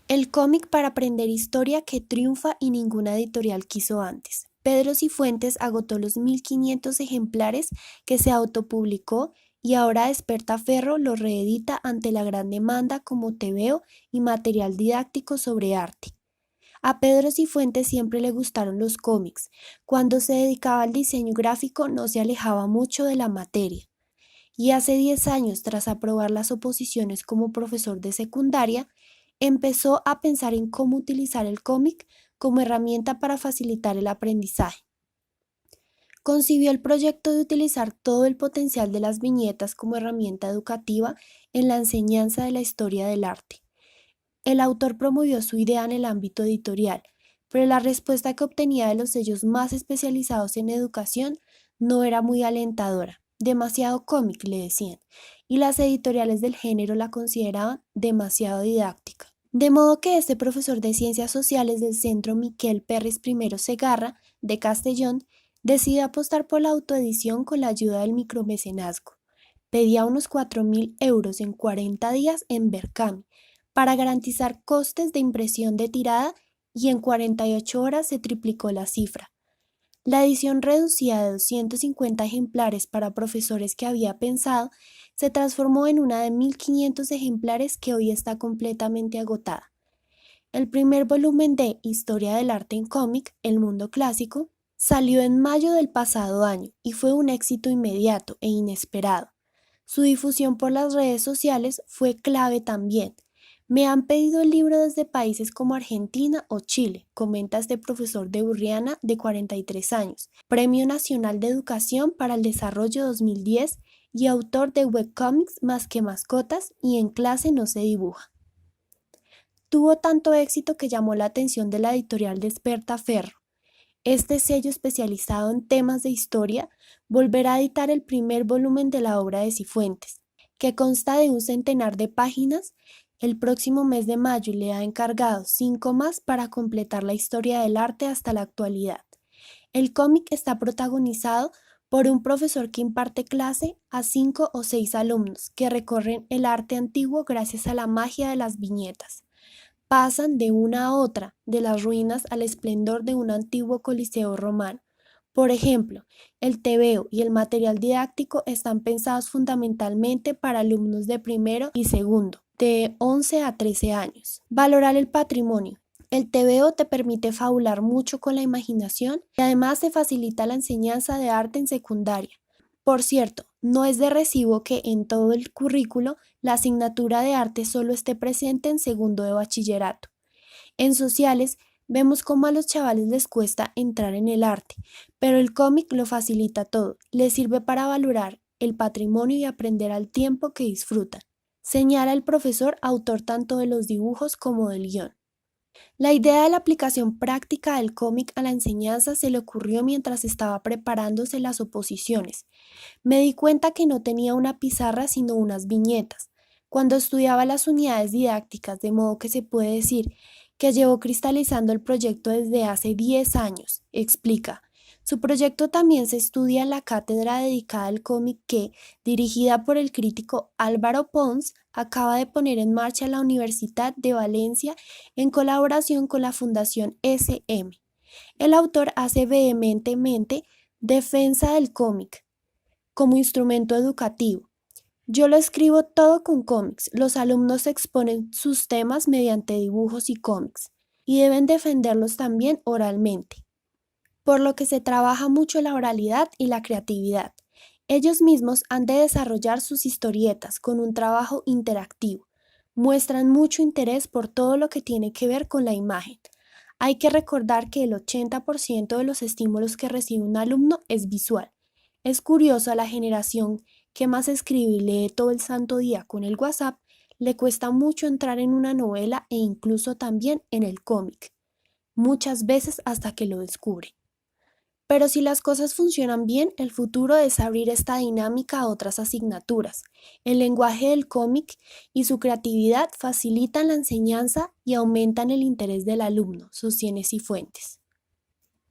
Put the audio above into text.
El cómic para aprender historia que triunfa y ninguna editorial quiso antes. Pedro Cifuentes agotó los 1500 ejemplares que se autopublicó y ahora Despertaferro lo reedita ante la gran demanda como tebeo y material didáctico sobre arte. A Pedro Cifuentes siempre le gustaron los cómics. Cuando se dedicaba al diseño gráfico no se alejaba mucho de la materia. Y hace 10 años, tras aprobar las oposiciones como profesor de secundaria, empezó a pensar en cómo utilizar el cómic como herramienta para facilitar el aprendizaje. Concibió el proyecto de utilizar todo el potencial de las viñetas como herramienta educativa en la enseñanza de la historia del arte. El autor promovió su idea en el ámbito editorial, pero la respuesta que obtenía de los sellos más especializados en educación no era muy alentadora. Demasiado cómic, le decían, y las editoriales del género la consideraban demasiado didáctica. De modo que este profesor de Ciencias Sociales del Centro Miquel Perris I Segarra, de Castellón, decidió apostar por la autoedición con la ayuda del micromecenazgo. Pedía unos 4.000 euros en 40 días en Berkami, para garantizar costes de impresión de tirada y en 48 horas se triplicó la cifra. La edición reducida de 250 ejemplares para profesores que había pensado se transformó en una de 1500 ejemplares que hoy está completamente agotada. El primer volumen de Historia del arte en cómic, El mundo clásico, salió en mayo del pasado año y fue un éxito inmediato e inesperado. Su difusión por las redes sociales fue clave también. Me han pedido el libro desde países como Argentina o Chile, comenta este profesor de Burriana de 43 años, Premio Nacional de Educación para el Desarrollo 2010 y autor de webcomics Más que mascotas y En clase no se dibuja. Tuvo tanto éxito que llamó la atención de la editorial Despertaferro. Este sello especializado en temas de historia volverá a editar el primer volumen de la obra de Cifuentes, que consta de un centenar de páginas, el próximo mes de mayo y le ha encargado 5 más para completar la historia del arte hasta la actualidad. El cómic está protagonizado por un profesor que imparte clase a 5 o 6 alumnos que recorren el arte antiguo gracias a la magia de las viñetas. Pasan de una a otra, de las ruinas al esplendor de un antiguo coliseo romano. Por ejemplo, el tebeo y el material didáctico están pensados fundamentalmente para alumnos de primero y segundo, de 11 a 13 años. Valorar el patrimonio. El tebeo te permite fabular mucho con la imaginación y además te facilita la enseñanza de arte en secundaria. Por cierto, no es de recibo que en todo el currículo la asignatura de arte solo esté presente en segundo de bachillerato. En sociales, vemos cómo a los chavales les cuesta entrar en el arte, pero el cómic lo facilita todo, les sirve para valorar el patrimonio y aprender al tiempo que disfrutan, señala el profesor autor tanto de los dibujos como del guión. La idea de la aplicación práctica del cómic a la enseñanza se le ocurrió mientras estaba preparándose las oposiciones. Me di cuenta que no tenía una pizarra sino unas viñetas. Cuando estudiaba las unidades didácticas, de modo que se puede decir que llevó cristalizando el proyecto desde hace 10 años, explica. Su proyecto también se estudia en la cátedra dedicada al cómic que, dirigida por el crítico Álvaro Pons, acaba de poner en marcha la Universidad de Valencia en colaboración con la Fundación SM. El autor hace vehementemente defensa del cómic como instrumento educativo. Yo lo escribo todo con cómics. Los alumnos exponen sus temas mediante dibujos y cómics y deben defenderlos también oralmente, por lo que se trabaja mucho la oralidad y la creatividad. Ellos mismos han de desarrollar sus historietas con un trabajo interactivo. Muestran mucho interés por todo lo que tiene que ver con la imagen. Hay que recordar que el 80% de los estímulos que recibe un alumno es visual. Es curioso, a la generación que más escribe y lee todo el santo día con el WhatsApp, le cuesta mucho entrar en una novela e incluso también en el cómic, muchas veces hasta que lo descubren. Pero si las cosas funcionan bien, el futuro es abrir esta dinámica a otras asignaturas. El lenguaje del cómic y su creatividad facilitan la enseñanza y aumentan el interés del alumno, sostiene Cifuentes.